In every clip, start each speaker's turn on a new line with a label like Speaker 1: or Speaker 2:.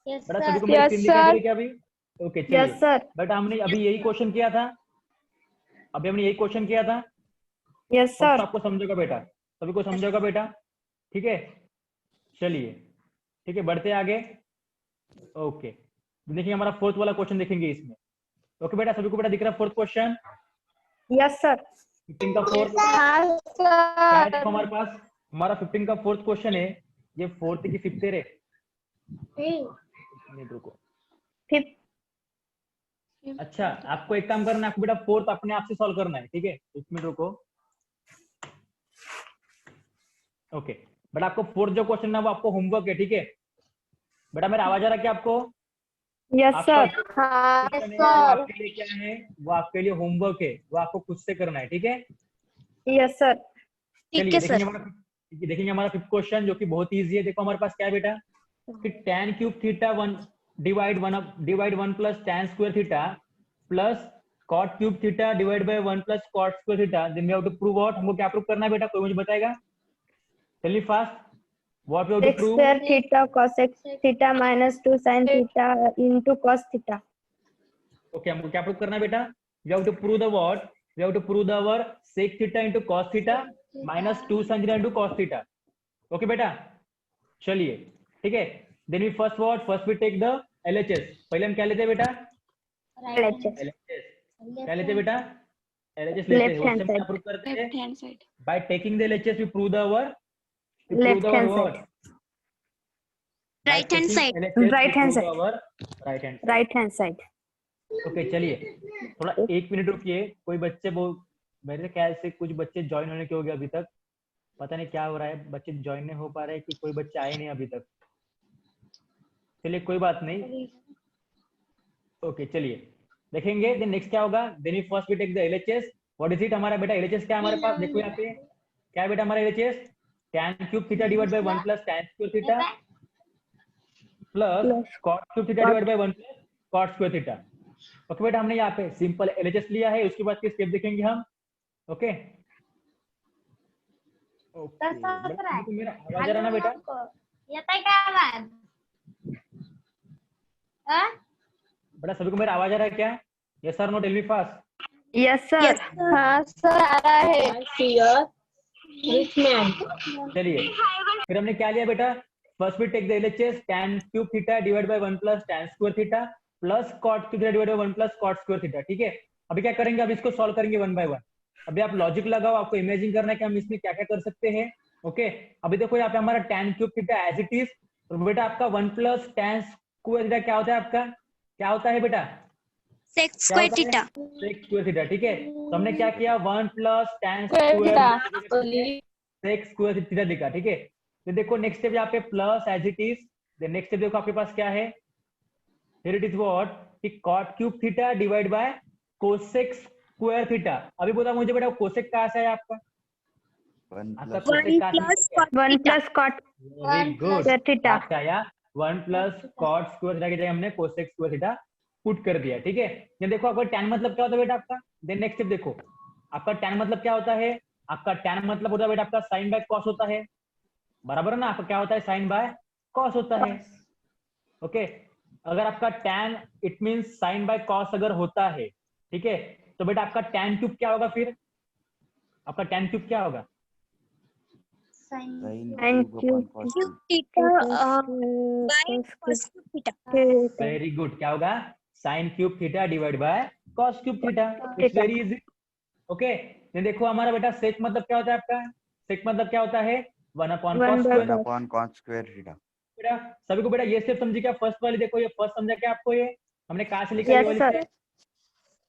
Speaker 1: बेटा सभी को मेरी स्क्रीन दिखाई दे रही है क्या अभी? ओके चलिए।
Speaker 2: Yes sir.
Speaker 1: बेटा हमने अभी यही क्वेश्चन किया था,
Speaker 2: यस
Speaker 1: सब
Speaker 2: सर।
Speaker 1: आपको समझेगा बेटा, सभी को समझेगा बेटा, ठीक है। चलिए ठीक है, बढ़ते आगे। ओके देखिए हमारा फोर्थ वाला क्वेश्चन देखेंगे इसमें। ओके बेटा सभी को बेटा दिख रहा है फोर्थ क्वेश्चन?
Speaker 2: Yes sir.
Speaker 1: 15 का फोर्थ
Speaker 2: हाँ
Speaker 1: क्या है? देखो
Speaker 2: सर।
Speaker 1: हमारे पास हमारा 15 का फोर्थ क्वेश्चन है। ये फोर्थ की फिफ्थ है रे। नहीं रुको।
Speaker 2: फिफ्थ।
Speaker 1: अच्छा आपको एक काम करना है, आपको बेटा फोर्थ अपने आप से सॉल्व करना है, ठीक है। इसमें रुको। ओके बेटा आपको फोर्थ जो क्वेश्चन है वो आपको होमवर्क है, ठीक है। बेटा मेरा आवाज आ रहा है क्या आपको?
Speaker 2: यस
Speaker 1: आपका
Speaker 2: सर। हाँ
Speaker 1: क्वेश्चन है वो
Speaker 2: सर।
Speaker 1: आपके लिए क्या है? वो आपके लिए होमवर्क है, वो आपको खुद से करना है, ठीक है।
Speaker 2: Yes sir.
Speaker 1: चलिए देखेंगे हमारा फिफ्थ क्वेश्चन जो कि बहुत इजी है। देखो हमारे पास क्या है बेटा कि tan cube theta divide one plus tan square theta plus cot cube theta divide by 1 plus cot square theta. Then we have to prove what? हमको क्या प्रूव करना है बेटा? कोई मुझे बताएगा? चलिए fast. What we have to
Speaker 2: sec
Speaker 1: prove?
Speaker 2: Square theta cosec theta minus 2 sine theta into cos theta.
Speaker 1: Okay हमको क्या प्रूव करना है बेटा? We have to prove the what? We have to prove the our sec theta into cos theta minus 2 sin theta into cos theta. Okay बेटा चलिए ठीक है। Then we first we take the LHS। पहले हम क्या लेते हैं बेटा? LHS। क्या लेते हैं बेटा? LHS लेते हैं।
Speaker 2: लेफ्ट
Speaker 1: उससे
Speaker 2: हैंड
Speaker 1: हम क्या
Speaker 2: साइड।
Speaker 1: प्रूव करते हैं?
Speaker 3: Left hand side.
Speaker 1: By taking the LHS we prove the our
Speaker 2: left hand
Speaker 1: what?
Speaker 2: Side.
Speaker 1: By
Speaker 3: right hand
Speaker 1: taking
Speaker 3: side.
Speaker 1: LHS we
Speaker 2: right hand
Speaker 1: prove
Speaker 2: side.
Speaker 1: our right hand side।
Speaker 2: Right hand side.
Speaker 1: Okay चलिए थोड़ा 1 minute रुकिए। कोई बच्चे मेरे ख्याल से कुछ बच्चे ज्वाइन होने के हो गए अभी तक, पता नहीं क्या हो रहा है, बच्चे ज्वाइन नहीं हो पा रहे कि कोई बच्चे आए नहीं अभी तक। चलिए कोई बात नहीं। ओके चलिए देखेंगे देन नेक्स्ट क्या होगा। Then first we take the LHS। What is it? हमारा बेटा LHS क्या है हमारे पास? देखो यहाँ पे क्या है बेटा हमारा LHS? tan cube theta divide by 1 plus tan square theta plus cot cube theta divide by 1 plus cot square theta. Okay बेटा हमने यहाँ पे सिंपल LHS लिया है। उसके बाद के स्टेप देखेंगे हम। ओके ओके बेटा मेरा आवाज आ रहा है ना बेटा? बेटा सभी को मेरा आवाज आ रहा है क्या? Yes sir no? Tell me fast.
Speaker 2: Yes sir. हाँ सर आ रहा है।
Speaker 1: चलिए फिर हमने क्या लिया बेटा? First we take the LHS tan cube theta divide by 1 plus tan square theta plus cot cube theta divide by 1 plus cot square theta. ठीक है अभी क्या करेंगे? अब इसको सॉल्व करेंगे वन बाय वन। अभी आप लॉजिक लगाओ, आपको इमेजिन करना है कि हम इसमें क्या क्या कर सकते हैं। ओके अभी देखो यहाँ पे हमारा tan cube theta as it is. तो बेटा आपका 1 प्लस tan स्क्वायर थीटा क्या होता है? आपका क्या होता है बेटा?
Speaker 3: सेक
Speaker 1: क्या
Speaker 3: स्क्वायर
Speaker 1: होता है?
Speaker 3: थीटा।
Speaker 1: Sec square theta. ठीक है तो हमने क्या किया? 1 plus tan square sec square theta लिखा। ठीक है तो देखो नेक्स्ट स्टेप यहाँ पे plus as it is. Next step देखो आपके पास क्या है? हियर इट इज व्हाट कि cot cube theta divide by cosec square theta. अभी बोला मुझे बेटा कोसेक कहाँ से है आपका? आपका कोसेक कहाँ से?
Speaker 2: 1 plus cot
Speaker 1: very good
Speaker 2: square theta.
Speaker 1: आपका आया 1 प्लस cot स्क्वायर थीटा की जगह हमने कोसेक स्क्वायर थीटा पुट कर दिया। ठीक है ये देखो आपका tan मतलब क्या होता है बेटा आपका? देन नेक्स्ट स्टेप देखो आपका tan मतलब क्या होता है? आपका tan मतलब होता है बेटा आपका साइन बाय कॉस होता है। बराबर है ना? आपका क्या होता है? साइन बाय कॉस होता है। ओके अगर आपका tan it means sine by cos अगर होता है, ठीक है तो बेटा आपका tan क्यूब क्या होगा? फिर आपका tan क्यूब क्या होगा?
Speaker 2: साइन क्यूब
Speaker 1: वेरी गुड क्या होगा? Sign cube theta divide by cos cube theta. It's very easy. Okay ये देखो हमारा बेटा सेक मतलब क्या होता है आपका? सेक मतलब क्या होता है? 1 अपॉन कॉस स्क्वायर थीटा। बेटा सभी को बेटा ये स्टेप समझी क्या? फर्स्ट वाली देखो ये फर्स्ट समझा क्या आपको? ये हमने कहाँ से लिखा ये वाली स्टेप?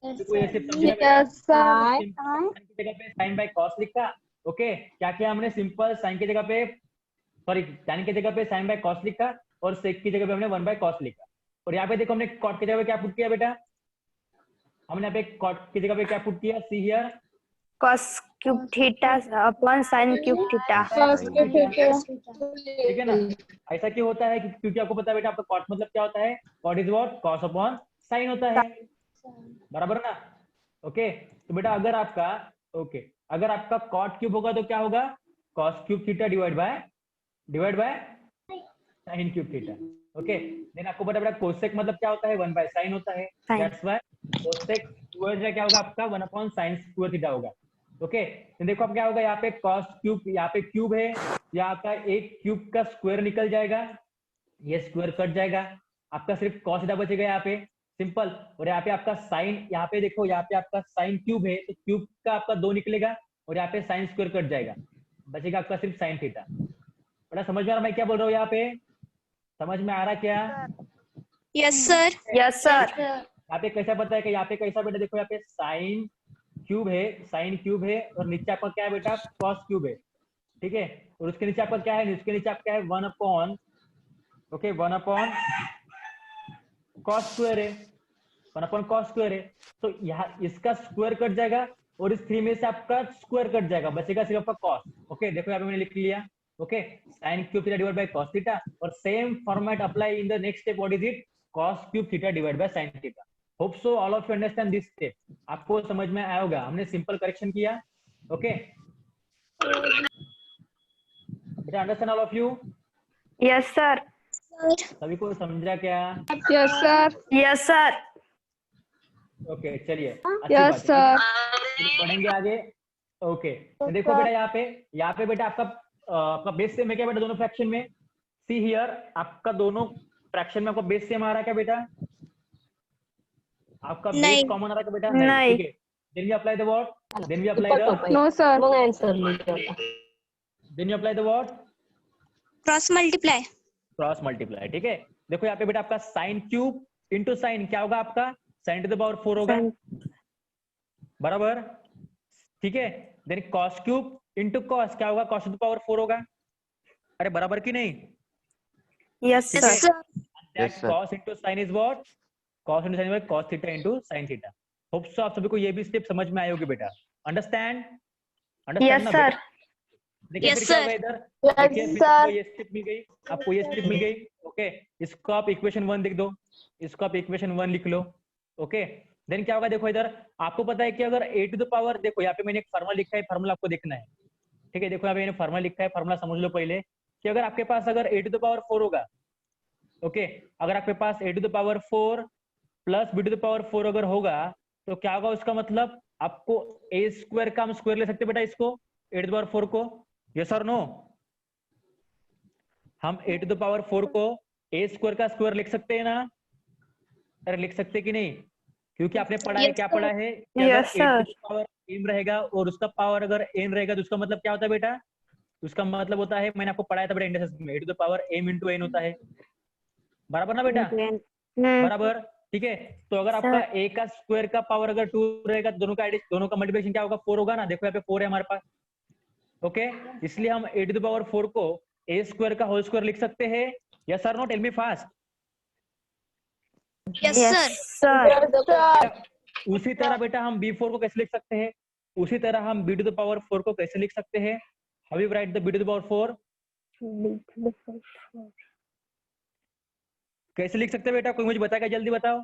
Speaker 1: देखो ये स्टेप समझी ना बेटा? साइन की जगह पे साइन बाय कॉस लिखा। ओके क्या किया हमने? सिंपल साइन की जगह पे सॉरी tan की जगह पे साइन बाय कॉस लिखा और सेक की जगह पे हमने 1 बाय कॉस लिखा। और यहाँ पे देखो हमने कॉट की जगह पे क्या पुट किया बेटा? हमने यहाँ पे कॉट की जगह पे क्या पुट किया? See here
Speaker 2: cos cube theta upon sin cube theta.
Speaker 1: ठीक है ना? ऐसा क्यों होता है? क्योंकि आपको पता है बेटा आपका कॉट मतलब क्या होता है? Cot is what? Cos upon sine होता है। बराबर ना? ओके तो बेटा अगर आपका अगर आपका कॉट क्यूब होगा तो क्या होगा? Cos cube theta divide by sine cube theta. Okay then आपको पता बेटा कोसेक मतलब क्या होता है 1/sin होता है,
Speaker 2: Sin.
Speaker 1: That's why cosec square क्या होगा आपका 1/sin स्क्वायर थीटा होगा। ओके तो देखो अब क्या होगा यहाँ पे cos क्यूब, यहाँ पे क्यूब है, यहाँ का एक क्यूब का स्क्वायर निकल जाएगा, ये स्क्वायर कट जाएगा, आपका सिर्फ cos थीटा बचेगा यहाँ पे सिंपल। और यहाँ पे आपका साइन, यहाँ पे देखो यहाँ पे आपका साइन क्यूब है तो क्यूब का आपका 2 निकलेगा और यहाँ पे साइन स्क्वायर कट जाएगा, बचेगा आपका सिर्फ साइन थीटा। बड़ा समझ में आ रहा मैं क्या बोल रहा हूँ यहाँ पे, समझ में आ रहा क्या?
Speaker 3: Yes sir.
Speaker 2: Yes, sir.
Speaker 1: यहाँ पे कैसा पता है कि यहाँ पे कैसा बेटा, देखो यहाँ पे साइन क्यूब है, साइन क्यूब है और नीचे आपका क्या है बेटा कॉस क्यूब है, ठीक है। और उसके नीचे आपका क्या है, उसके नीचे आपका है 1/, ओके 1/cos स्क्वायर है, 1/cos स्क्वायर है। तो यहाँ इसका स्क्वायर कट जाएगा और इस 3 में से आपका स्क्वायर कट जाएगा, बचेगा सिर्फ आपका कॉस। ओके देखो यहाँ पे मैंने लिख लिया, okay sine cube theta divide by cos theta, और same format apply in the next step, what is it, cos cube theta divide by sine theta. Hope so all of you understand this step, आपको समझ में आया होगा, हमने simple correction किया। Okay बेटा understand all of you,
Speaker 2: Yes, sir.
Speaker 1: सभी को समझा क्या?
Speaker 4: Yes, sir.
Speaker 2: Yes, sir.
Speaker 1: Okay चलिए अच्छी
Speaker 4: Yes,
Speaker 1: बात है,
Speaker 4: sir.
Speaker 1: बढ़ेंगे आगे। ओके देखो बेटा यहाँ पे बेटा आपका बेस सेम है क्या बेटा दोनों फ्रैक्शन में? सी हियर आपका दोनों फ्रैक्शन में आपका बेस सेम आ रहा है क्या बेटा? आपका बेस
Speaker 3: नहीं।
Speaker 1: कॉमन आ रहा है क्या बेटा?
Speaker 2: नहीं।
Speaker 1: ठीक है then we apply the what, then we apply the
Speaker 4: No, sir.
Speaker 1: Then you apply the what,
Speaker 3: cross multiply.
Speaker 1: Cross multiply, ठीक है। देखो यहाँ पे बेटा आपका साइन क्यूब इंटू साइन क्या होगा आपका sin टू द पावर 4 होगा,
Speaker 2: Sin.
Speaker 1: बराबर, ठीक है। Then cos cube into cos क्या होगा, cos टू द पावर 4 होगा, अरे बराबर की नहीं?
Speaker 2: Yes,
Speaker 1: ठीक
Speaker 2: sir.
Speaker 1: है।
Speaker 3: Sir
Speaker 1: That cos into sin is what? Cos into sin is cos theta into sin theta. Hope so आप सभी को ये भी स्टेप समझ में आए होगी बेटा, अंडरस्टैंड? अंडरस्टैंड
Speaker 2: Yes,
Speaker 1: ना
Speaker 2: sir.
Speaker 1: बेटा? देखिए
Speaker 3: Yes,
Speaker 1: फिर क्या
Speaker 3: sir.
Speaker 1: होगा इधर,
Speaker 4: Yes,
Speaker 1: देखिए फिर
Speaker 4: sir.
Speaker 1: आपको ये स्टेप मिल गई, आपको ये स्टेप मिल गई, ओके इसको आप इक्वेशन 1 लिख दो, इसको आप इक्वेशन 1 लिख लो, ओके देन क्या होगा देखो इधर आपको पता है कि अगर a टू द पावर, देखो यहाँ पे मैंने एक फार्मूला लिखा है, फार्मूला आपको देखना है, ठीक है। देखो यहाँ पे मैंने फार्मूला लिखा है, फार्मूला समझ लो पहले कि अगर आपके पास अगर a टू द पावर 4 होगा, ओके अगर आपके पास a to the power 4 plus b to the power 4 अगर होगा तो क्या होगा उसका मतलब, आपको a स्क्वायर का हम स्क्वायर ले सकते हैं बेटा इसको, a टू द पावर 4 को, यस और नो? हम a टू द पावर 4 को a स्क्वायर का स्क्वायर लिख सकते हैं ना? अरे लिख सकते कि नहीं? क्योंकि आपने पढ़ा है,
Speaker 3: Yes,
Speaker 1: क्या
Speaker 3: sir.
Speaker 1: पढ़ा है कि
Speaker 2: Yes,
Speaker 1: अगर a
Speaker 2: sir.
Speaker 1: To the power m रहेगा और उसका पावर अगर n रहेगा तो उसका मतलब क्या होता है बेटा? उसका मतलब होता है, मैंने आपको पढ़ाया था बेटा इंडक्शन में, a to the power m into n होता है, बराबर ना बेटा? बराबर, ठीक है। तो अगर आपका a का स्क्वायर का पावर अगर 2 रहेगा तो दोनों का मल्टीप्लिकेशन क्या होगा, 4 होगा ना। देखो यहाँ पे 4 है हमारे पास, ओके इसलिए हम a टू द पावर 4 को a स्क्वायर का होल स्क्वायर लिख सकते हैं, यस और no? Tell me fast.
Speaker 3: Yes sir.
Speaker 2: Yes, sir.
Speaker 1: उसी तरह बेटा हम b4 को कैसे लिख सकते हैं, उसी तरह हम b टू द पावर 4 को कैसे लिख सकते हैं, how you write the b to the power 4, कैसे लिख सकते हैं बेटा, कोई मुझे बताएगा, जल्दी बताओ।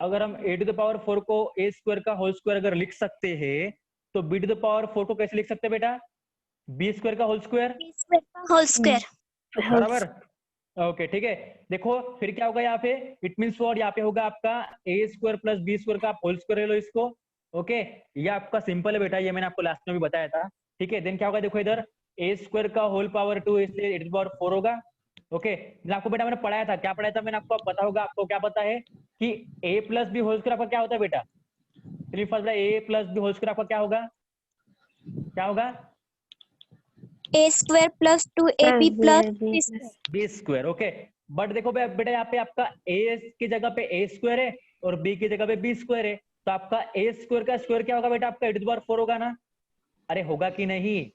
Speaker 1: अगर हम a टू द पावर 4 को a स्क्वायर का होल स्क्वायर अगर लिख सकते हैं तो b टू द पावर 4 को कैसे लिख सकते हैं बेटा, b स्क्वायर का होल स्क्वायर,
Speaker 3: होल स्क्वायर।
Speaker 1: बराबर, ओके ठीक है। देखो फिर क्या होगा यहाँ पे, इट मीन्स व्हाट, यहाँ पे होगा आपका a square plus b square का आप होल स्क्वायर ले लो इसको, ओके ये आपका सिंपल है बेटा, ये मैंने आपको लास्ट में भी बताया था, ठीक है। देन क्या होगा देखो इधर a स्क्वायर का होल पावर 2 इसलिए a टू द पावर 4 होगा, ओके आपको बेटा मैंने पढ़ाया था, क्या पढ़ाया था मैंने आपको, पता होगा आपको, क्या पता है कि a plus B whole square आपका क्या होता है बेटा, चलिए फर्स्ट बेटा a plus B whole square आपका क्या होगा, क्या होगा,
Speaker 3: A square plus 2ab plus
Speaker 1: B square, okay. But देखो बेटा यहाँ पे आपका a की जगह पे a स्क्वायर है और b की जगह पे b स्क्वायर है, तो आपका a स्क्वायर का स्क्वायर क्या होगा बेटा, आपका a टू द पावर 4 होगा ना, अरे होगा कि नहीं?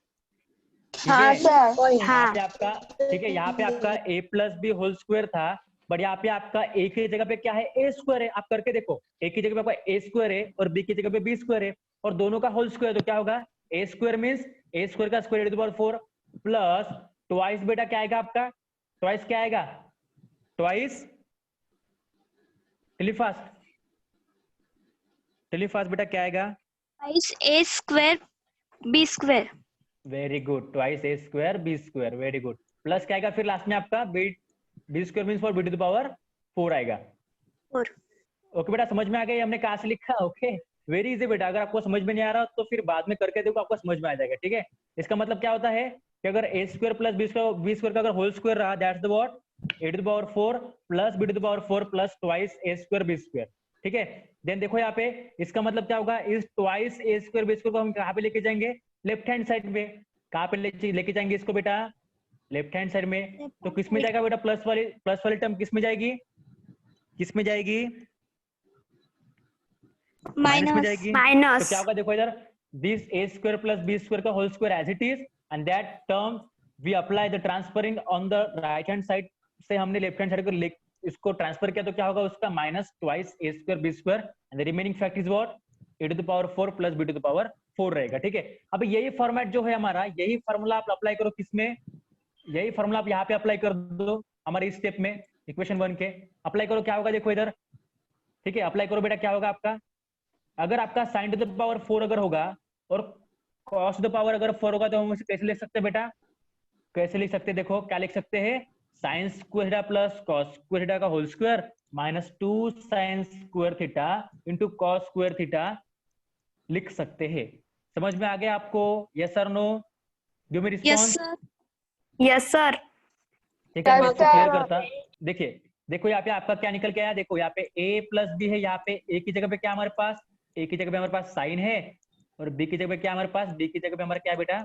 Speaker 4: हाँ सर।
Speaker 1: यहाँ पे आपका, ठीक है यहाँ पे आपका a plus B whole square था, बट यहाँ पे आपका a की जगह पे क्या है, a स्क्वायर है, आप करके देखो, a की जगह पे आपका a स्क्वायर है और b की जगह पे b स्क्वायर है और दोनों का होल स्क्वायर, तो क्या होगा, a square means a square का स्क्वायर a to the power 4 plus twice बेटा क्या आएगा आपका, ट्वाइस क्या आएगा, ट्वाइस टेलीफास्ट बेटा क्या आएगा,
Speaker 3: a square b square.
Speaker 1: Very good, twice a square b square, very good. Plus क्या आएगा फिर लास्ट में आपका b square means for b to the power 4 आएगा।
Speaker 3: 4।
Speaker 1: ओके बेटा, समझ में आ गया हमने कहाँ से लिखा? ओके, वेरी इजी बेटा। अगर आपको समझ में नहीं आ रहा तो फिर बाद में करके देखो, आपको समझ में आ जाएगा। ठीक है, इसका मतलब क्या होता है कि अगर a square plus B square का अगर होल स्क्वायर रहा, that's the what, a to the power 4 plus B to the power 4 plus twice a square b square. ठीक है, देन देखो यहाँ पे इसका मतलब क्या होगा, इस twice a square b square को हम कहाँ पे लेके जाएंगे? लेफ्ट हैंड साइड में। कहाँ पे लेके जाएंगे इसको बेटा? लेफ्ट हैंड साइड में। तो किस में जाएगा बेटा? प्लस वाली टर्म किस में जाएगी? किस में जाएगी? माइनस में जाएगी। तो क्या होगा देखो इधर, this A square plus B square का whole square as it is, and that term we apply the transferring on the right hand side से हमने लेफ्ट हैंड साइड को इसको ट्रांसफर किया, तो क्या होगा उसका? Minus twice a square b square and the remaining fact is what, a to the power 4 plus B to the power 4 रहेगा। ठीक है, अब यही फॉर्मेट जो है हमारा, यही फॉर्मूला आप अप्लाई करो किसमें? यही फॉर्मूला आप यहाँ पे अप्लाई कर दो हमारे इस स्टेप में, इक्वेशन 1 के अप्लाई करो। क्या होगा देखो इधर, ठीक है, अप्लाई करो बेटा। क्या होगा आपका? अगर आपका साइन टू द पावर 4 अगर होगा और कॉस टू द पावर अगर 4 होगा, तो हम उसे कैसे लिख सकते हैं बेटा? कैसे लिख सकते हैं? देखो क्या लिख सकते हैं, sine square theta plus cos square theta का whole square minus 2 sine square theta into cos square theta लिख सकते हैं। समझ में आ गया आपको? यस और no? Give me response.
Speaker 2: Yes sir.
Speaker 1: ठीक है, मैं इसको क्लियर करता। देखिए देखो यहाँ पे आपका क्या निकल के आया, देखो यहाँ पे a प्लस बी है, यहाँ पे a की जगह पे क्या हमारे पास, a की जगह पे हमारे पास साइन है, और b की जगह पे क्या हमारे पास, b की जगह पे हमारा क्या बेटा?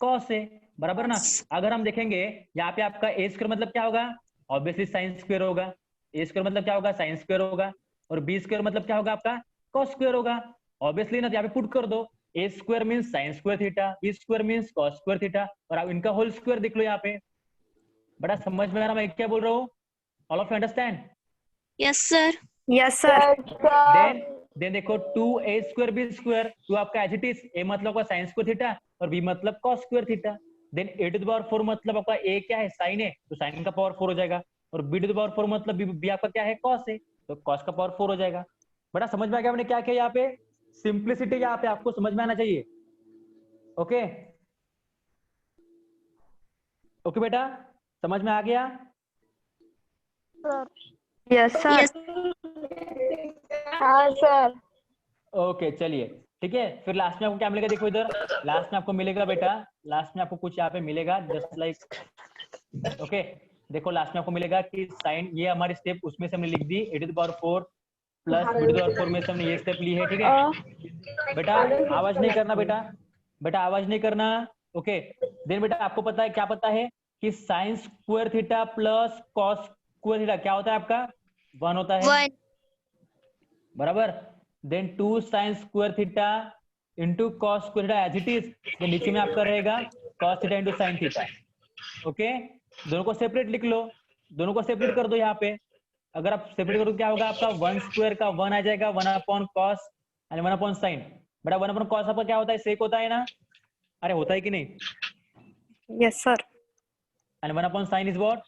Speaker 1: कॉस है, बराबर ना? अगर हम देखेंगे यहाँ पे आपका a स्क्वायर मतलब क्या होगा? ऑब्वियसली साइन स्क्वायर होगा। a स्क्वायर मतलब क्या होगा? साइन स्क्वायर होगा। और b स्क्वायर मतलब क्या होगा आपका? कॉस स्क्वायर होगा। ऑब्वियसली ना, यहाँ पे पुट कर दो, a square means sign square theta, b square means cos square theta, और आप इनका होल स्क्वायर देख लो यहाँ पे। बड़ा समझ में आ रहा मैं क्या बोल रहा हूँ? All of you understand?
Speaker 3: Yes sir.
Speaker 2: Yes sir.
Speaker 1: Then देखो 2a स्क्वायर b स्क्वायर, 2 आपका एज इट इज, a मतलब आपका sin स्क्वायर थीटा और b मतलब cos square theta. Then a to the power 4 मतलब आपका a क्या है? sin है, तो sin का पावर 4 हो जाएगा, और b टू द पावर 4 मतलब b आपका क्या है? cos है, तो cos का पावर 4 हो जाएगा। बड़ा समझ में आ गया मैंने क्या किया यहाँ पे? सिंप्लिसिटी यहाँ पे आपको समझ में आना चाहिए। ओके ओके बेटा, समझ में आ गया?
Speaker 2: Yes sir.
Speaker 4: हाँ सर।
Speaker 1: ओके चलिए, ठीक है। फिर लास्ट में आपको क्या मिलेगा? देखो इधर लास्ट में आपको मिलेगा बेटा, लास्ट में आपको कुछ यहाँ पे मिलेगा जस्ट लाइक, ओके देखो लास्ट में आपको मिलेगा कि साइन, ये हमारी स्टेप उसमें से हमने लिख दी, A to the power 4 plus B to the power 4 में से हमने ये स्टेप ली है। ठीक है बेटा, आवाज नहीं करना बेटा, बेटा आवाज नहीं करना। ओके देन बेटा आपको पता है, क्या पता है कि sine square theta plus cos square theta क्या होता है आपका? 1 होता है,
Speaker 3: 1.
Speaker 1: बराबर। Then 2 sine square theta into cos square theta as it is, then नीचे में आपका रहेगा cos theta into sine theta. Okay, दोनों को सेपरेट लिख लो, दोनों को सेपरेट कर दो यहाँ पे। अगर आप सेपरेट करो क्या होगा आपका? 1 स्क्वायर का 1 आ जाएगा, 1 upon cos and 1 upon sine. बेटा 1 अपॉन कॉस आपका क्या होता है? सेक होता है ना? अरे होता है कि नहीं?
Speaker 2: Yes sir.
Speaker 1: And 1 upon sine is what?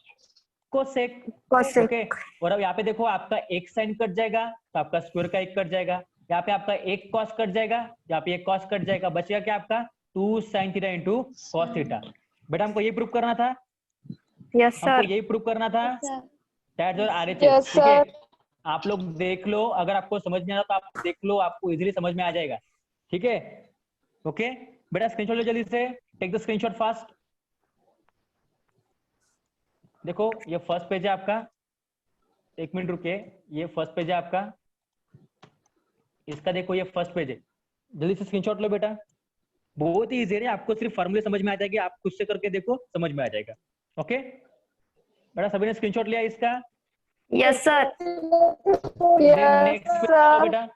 Speaker 1: Cosec.
Speaker 2: Cosec.
Speaker 1: Okay, और अब यहाँ पे देखो आपका एक साइन कट जाएगा तो आपका स्क्वायर का एक कट जाएगा, यहाँ पे आपका एक कॉस कट जाएगा, यहाँ पे एक कॉस कट जाएगा, बचेगा क्या आपका? 2 sine theta into cos theta. बेटा हमको ये प्रूव करना था,
Speaker 2: यस
Speaker 1: हमको
Speaker 2: सर।
Speaker 1: यही प्रूव करना था। That's your RHS। ठीक है, आप लोग देख लो, अगर आपको समझ में आ रहा तो आप देख लो, आपको इजीली समझ में आ जाएगा। ठीक है ओके बेटा, स्क्रीनशॉट लो जल्दी से, टेक द स्क्रीनशॉट फास्ट। देखो ये फर्स्ट पेज है आपका, एक मिनट रुकिए, ये फर्स्ट पेज है आपका, इसका देखो ये फर्स्ट पेज है, जल्दी से स्क्रीनशॉट लो बेटा। बहुत ही इजी है, आपको सिर्फ फॉर्मूले समझ में आ जाएगी, आप खुद से करके देखो समझ में आ जाएगा। ओके बेटा, सभी ने स्क्रीनशॉट लिया इसका?
Speaker 2: Yes sir.
Speaker 1: नेक्स्ट पेज लो बेटा,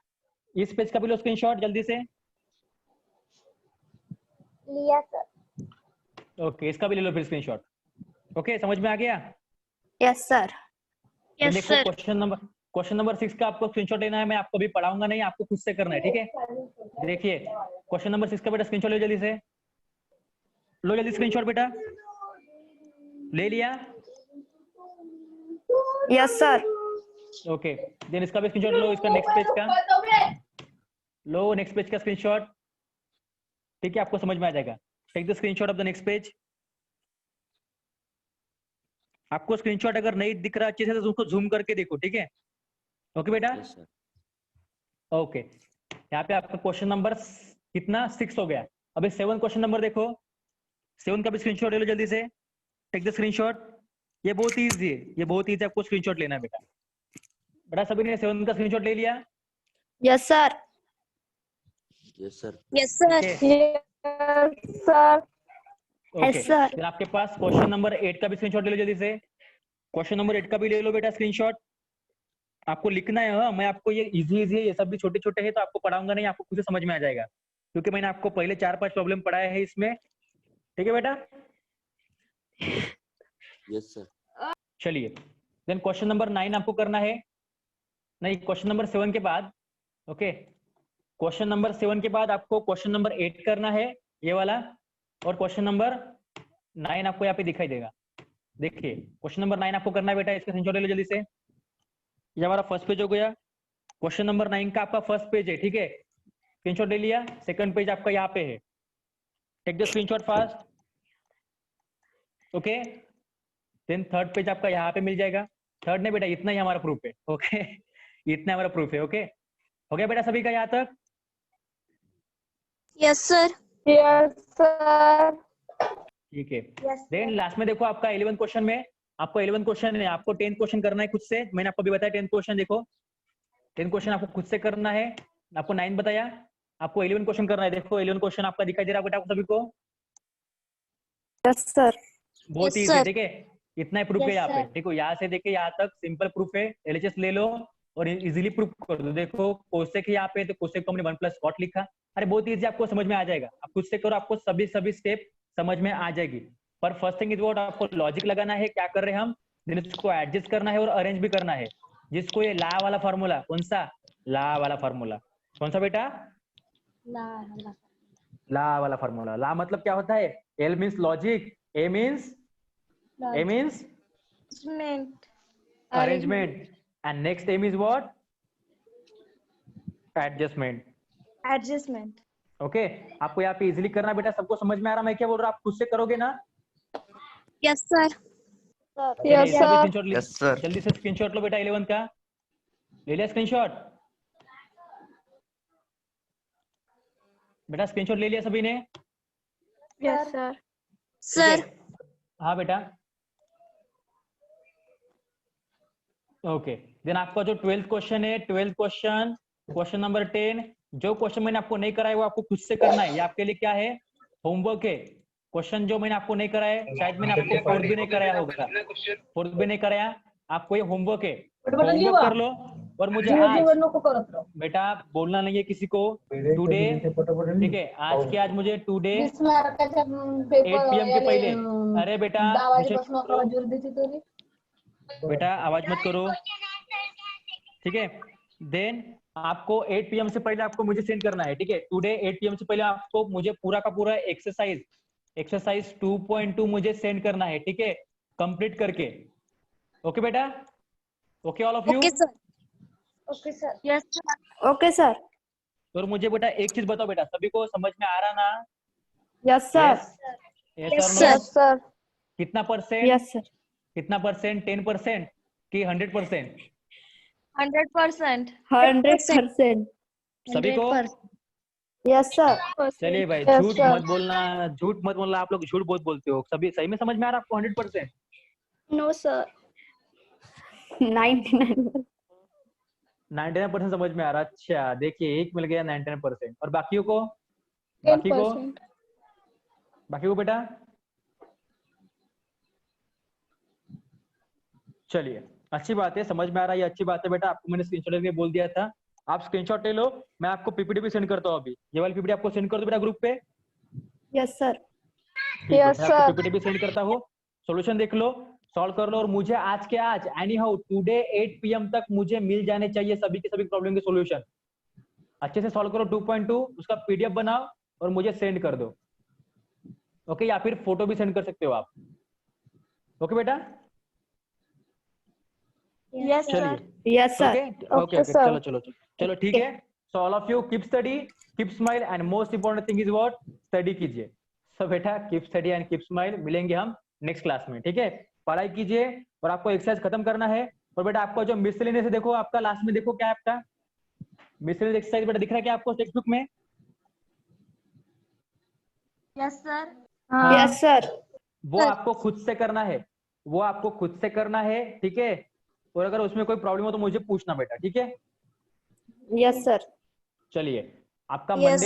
Speaker 1: इस पेज का भी लो स्क्रीनशॉट जल्दी से।
Speaker 4: लिया सर।
Speaker 1: ओके इसका भी ले लो फिर स्क्रीनशॉट। ओके समझ में आ गया?
Speaker 2: Yes sir.
Speaker 3: Yes
Speaker 1: देखो
Speaker 3: sir.
Speaker 1: क्वेश्चन नंबर 6 का आपको स्क्रीनशॉट लेना है, मैं आपको भी पढ़ाऊंगा नहीं, आपको खुद से करना है। ठीक है देखिए क्वेश्चन नंबर 6 का बेटा स्क्रीनशॉट लो जल्दी से, लो जल्दी स्क्रीनशॉट बेटा, ले लिया?
Speaker 2: Yes sir.
Speaker 1: ओके देन इसका भी स्क्रीनशॉट लो, इसका नेक्स्ट पेज का लो, नेक्स्ट पेज का स्क्रीनशॉट। ठीक है आपको समझ में आ जाएगा। Take the screenshot of the next page. आपको स्क्रीनशॉट अगर नहीं दिख रहा अच्छे से तो उसको जूम करके देखो, ठीक है? ओके बेटा,
Speaker 5: यस सर।
Speaker 1: ओके। यहाँ पे आपका क्वेश्चन नंबर कितना 6 हो गया। अभी 7 क्वेश्चन नंबर देखो, 7 का भी स्क्रीनशॉट ले लो जल्दी से, टेक द स्क्रीनशॉट। ये बहुत इजी है, ये बहुत इजी, आपको स्क्रीनशॉट लेना है बेटा। बेटा सभी ने 7 का स्क्रीनशॉट ले लिया?
Speaker 2: Yes sir.
Speaker 5: Yes sir.
Speaker 3: Yes, sir.
Speaker 4: Yes, sir.
Speaker 1: Okay,
Speaker 2: yes sir.
Speaker 1: फिर आपके पास क्वेश्चन नंबर 8 का भी स्क्रीनशॉट ले लो जल्दी से। क्वेश्चन नंबर 8 का भी ले लो बेटा स्क्रीनशॉट। आपको लिखना है। हाँ, मैं आपको ये इजी है, ये सब भी छोटे छोटे हैं तो आपको पढ़ाऊंगा नहीं, आपको खुद से समझ में आ जाएगा, क्योंकि मैंने आपको पहले 4-5 प्रॉब्लम पढ़ाया है इसमें, ठीक है बेटा?
Speaker 5: Yes sir.
Speaker 1: चलिए, देन क्वेश्चन नंबर 9 आपको करना है, नहीं क्वेश्चन नंबर 7 के बाद। ओके, क्वेश्चन नंबर 7 के बाद आपको क्वेश्चन नंबर 8 करना है, ये वाला, और क्वेश्चन नंबर 9 आपको यहाँ पे दिखाई देगा। देखिए क्वेश्चन नंबर 9 आपको करना है बेटा, इसका स्क्रीनशॉट ले लो जल्दी से। ये हमारा फर्स्ट पेज हो गया, क्वेश्चन नंबर 9 का आपका फर्स्ट पेज है, ठीक है? स्क्रीनशॉट ले लिया। सेकंड पेज आपका यहाँ पे है, take the screenshot fast. Okay, then third page आपका यहाँ पे मिल जाएगा। थर्ड नहीं बेटा, इतना ही हमारा प्रूफ है। ओके इतना हमारा प्रूफ है। ओके, हो गया बेटा सभी का यहाँ तक?
Speaker 3: Yes, sir.
Speaker 4: Yes, sir.
Speaker 1: ठीक है।
Speaker 4: Yes,
Speaker 1: देन लास्ट में देखो आपका 11 क्वेश्चन में, आपको 11 क्वेश्चन है, आपको 10 क्वेश्चन करना है खुद से। मैंने आपको भी बताया 10 क्वेश्चन, देखो 10 क्वेश्चन आपको खुद से करना है। आपको 9 बताया, आपको 11 क्वेश्चन करना है। देखो 11 क्वेश्चन आपका दिखाई दे रहा है बेटा आपको सभी को?
Speaker 2: Yes sir.
Speaker 1: बहुत
Speaker 3: Yes,
Speaker 1: ईजी है,
Speaker 3: sir.
Speaker 1: ठीक है? इतना ही प्रूफ है
Speaker 4: Yes,
Speaker 1: यहाँ पे।
Speaker 4: sir.
Speaker 1: देखो यहाँ से देखे यहाँ तक सिंपल प्रूफ है। एलएचएस ले लो और इजीली प्रूफ कर दो। देखो कोसेक यहाँ पे, तो कोसेक को हमने 1 + cot लिखा। अरे बहुत इजी, आपको समझ में आ जाएगा। आप खुद से करो, आपको सभी स्टेप समझ में आ जाएगी। पर फर्स्ट थिंग इज व्हाट, आपको लॉजिक लगाना है, क्या कर रहे हैं हम, देन इसको एडजस्ट करना है और अरेंज भी करना है। जिसको ये ला वाला फार्मूला, कौन सा ला वाला फार्मूला, कौन सा बेटा?
Speaker 4: La.
Speaker 1: ला वाला फार्मूला। ला मतलब क्या होता है? L means logic, A means
Speaker 4: Arrangement.
Speaker 1: arrangement, and next aim is what? Adjustment.
Speaker 4: Adjustment.
Speaker 1: Okay, आपको यहाँ पे इजीली करना बेटा। सबको समझ में आ रहा मैं क्या बोल रहा हूँ? आप खुद से करोगे ना?
Speaker 3: Yes, sir.
Speaker 1: चलिए,
Speaker 4: Yes,
Speaker 1: इसका भी
Speaker 4: sir.
Speaker 1: Screenshot
Speaker 5: Yes, sir.
Speaker 1: जल्दी से स्क्रीनशॉट लो बेटा। 11 का ले लिया स्क्रीनशॉट? बेटा स्क्रीनशॉट ले लिया सभी ने?
Speaker 4: Yes, sir.
Speaker 3: Sir.
Speaker 1: ठीक है? हाँ बेटा। ओके, देन आपका जो 12th क्वेश्चन है, 12th क्वेश्चन, क्वेश्चन नंबर 10, जो क्वेश्चन मैंने आपको नहीं कराया वो आपको खुद से करना है। ये आपके लिए क्या है? होमवर्क है। क्वेश्चन जो मैंने आपको नहीं कराया, शायद मैंने आपको फोर्थ भी नहीं कराया होगा, फोर्थ भी नहीं कराया, आपको ये होमवर्क है। होमवर्क कर लो और मुझे आज बेटा बोलना नहीं है किसी को। टुडे, ठीक है, आज के आज मुझे टुडे 8 PM के पहले, अरे बेटा बेटा आवाज मत करो, ठीक है? देन आपको 8 PM से पहले आपको मुझे सेंड करना है, ठीक है? टुडे 8 PM से पहले आपको मुझे पूरा का पूरा एक्सरसाइज 2.2 मुझे सेंड करना है, ठीक है? कंप्लीट करके। ओके बेटा? Okay all of you?
Speaker 3: Okay, sir.
Speaker 4: Okay, sir.
Speaker 3: Yes, sir.
Speaker 2: Okay sir.
Speaker 1: और मुझे बेटा एक चीज बताओ बेटा, सभी को समझ में आ रहा ना?
Speaker 2: Yes sir.
Speaker 1: यस
Speaker 3: Yes,
Speaker 1: और नो?
Speaker 3: sir.
Speaker 4: Yes, sir.
Speaker 1: कितना परसेंट?
Speaker 2: Yes sir.
Speaker 1: कितना परसेंट? 10% कि 100%?
Speaker 3: 100%.
Speaker 2: 100%।
Speaker 1: सभी को?
Speaker 3: 100%.
Speaker 2: Yes sir.
Speaker 1: चलिए भाई,
Speaker 4: Yes,
Speaker 1: झूठ
Speaker 4: sir.
Speaker 1: मत बोलना, झूठ मत बोलना। आप लोग झूठ बहुत बोलते हो। सभी सही में समझ में आ रहा है आपको 100%?
Speaker 4: No, sir.
Speaker 2: 99।
Speaker 1: 99% समझ में आ रहा। अच्छा देखिए, एक मिल गया 99%। और बाकियों को? बाकी को?
Speaker 4: 10%.
Speaker 1: बाकी को बेटा? चलिए, अच्छी बात है, समझ में आ रहा है, ये अच्छी बात है बेटा। आपको मैंने स्क्रीनशॉट लेके बोल दिया था। आप स्क्रीनशॉट ले लो, मैं आपको पीपीटी भी सेंड करता हूँ अभी। ये वाली पीपीटी आपको सेंड कर दो बेटा ग्रुप पे।
Speaker 2: Yes sir.
Speaker 1: ठीक है,
Speaker 4: Yes,
Speaker 1: मैं आपको
Speaker 4: sir.
Speaker 1: पीपीटी भी सेंड करता हूँ। सॉल्यूशन देख लो, सॉल्व कर लो, और मुझे आज के आज एनी हाउ टुडे 8 PM तक मुझे मिल जाने चाहिए सभी के सभी प्रॉब्लम के सॉल्यूशन। अच्छे से सॉल्व करो 2.2, उसका PDF बनाओ और मुझे सेंड कर दो। ओके, या फिर फोटो भी सेंड कर सकते हो आप। ओके बेटा?
Speaker 4: Yes, sir.
Speaker 1: चलिए,
Speaker 2: yes sir.
Speaker 1: Okay okay okay,
Speaker 4: sir.
Speaker 1: चलो चलो चलो चलो, ठीक है। सो all of you keep study, keep smile, and most important thing is what? Study कीजिए। सो बेटा keep study and keep smile. मिलेंगे हम नेक्स्ट क्लास में, ठीक है? पढ़ाई कीजिए और आपको एक्सरसाइज खत्म करना है। और बेटा आपको जो मिसलेनियस है देखो, आपका लास्ट में देखो क्या है आपका मिसलेनियस एक्सरसाइज बेटा दिख रहा है क्या आपको टेक्स्ट बुक में?
Speaker 3: Yes sir.
Speaker 1: हाँ।
Speaker 2: Yes sir.
Speaker 1: वो आपको खुद से करना है, वो आपको खुद से करना है, ठीक है। और अगर उसमें कोई प्रॉब्लम हो तो मुझे पूछना बेटा, ठीक है।
Speaker 2: Yes sir.
Speaker 1: चलिए आपका
Speaker 3: Yes.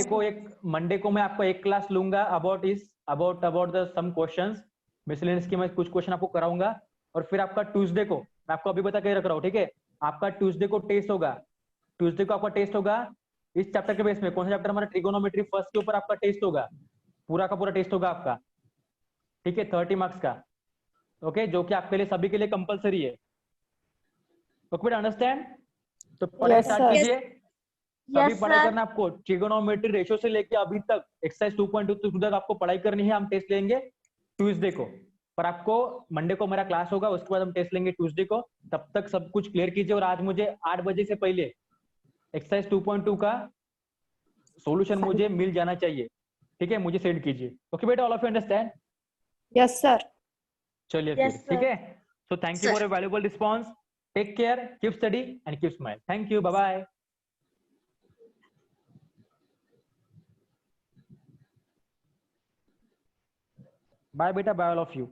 Speaker 1: मंडे को मैं आपको एक क्लास लूंगा about the some questions miscellaneous की, मैं कुछ क्वेश्चन आपको कराऊंगा। और फिर आपका ट्यूसडे को मैं आपको अभी बता के रख रहा हूँ, ठीक है। आपका ट्यूसडे को टेस्ट होगा, ट्यूसडे को आपका टेस्ट होगा इस चैप्टर के बेस में। कौन सा चैप्टर हमारा? ट्रिगोनोमेट्री फर्स्ट के ऊपर आपका टेस्ट होगा, पूरा का पूरा टेस्ट होगा आपका, ठीक है, 30 मार्क्स का, ओके, जो कि आपके लिए सभी के लिए कंपलसरी है। ओके बेटा, अंडरस्टैंड? तो पढ़ाई
Speaker 2: Yes,
Speaker 1: स्टार्ट
Speaker 2: sir.
Speaker 1: कीजिए। सभी
Speaker 3: Yes,
Speaker 1: पढ़ाई
Speaker 3: sir.
Speaker 1: करना आपको, ट्रिगोनोमेट्री रेशियो से लेके अभी तक एक्सरसाइज 2.2 तक आपको पढ़ाई करनी है। हम टेस्ट लेंगे ट्यूसडे को, पर आपको मंडे को मेरा क्लास होगा, उसके बाद हम टेस्ट लेंगे ट्यूसडे को। तब तक सब कुछ क्लियर कीजिए और आज मुझे 8 बजे से पहले एक्सरसाइज 2.2 का सॉल्यूशन मुझे मिल जाना चाहिए, ठीक है। मुझे सेंड कीजिए, ओके बेटा, all of you understand?
Speaker 2: Yes, sir.
Speaker 1: चलिए
Speaker 3: Yes,
Speaker 1: फिर, ठीक
Speaker 3: sir.
Speaker 1: है। So thank you
Speaker 3: Sir.
Speaker 1: For your valuable response. Take care, keep study and keep smile. Thank you, bye bye. Bye बेटा, बाय ऑल ऑफ यू।